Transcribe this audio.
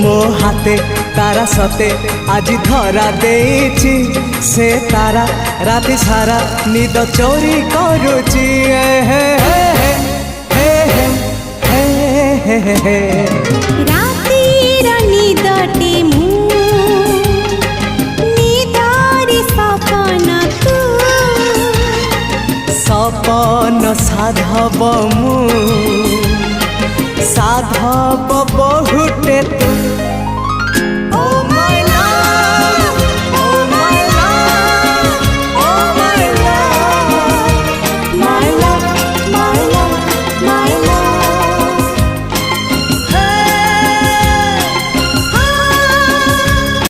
मो हाथे तारा सते आज धरा देछि से तारा राति सारा निद चोरी करुची हे हे हे हे हे हे हे रातिर निदटे मु निदारी सपन तू सपन साधव मु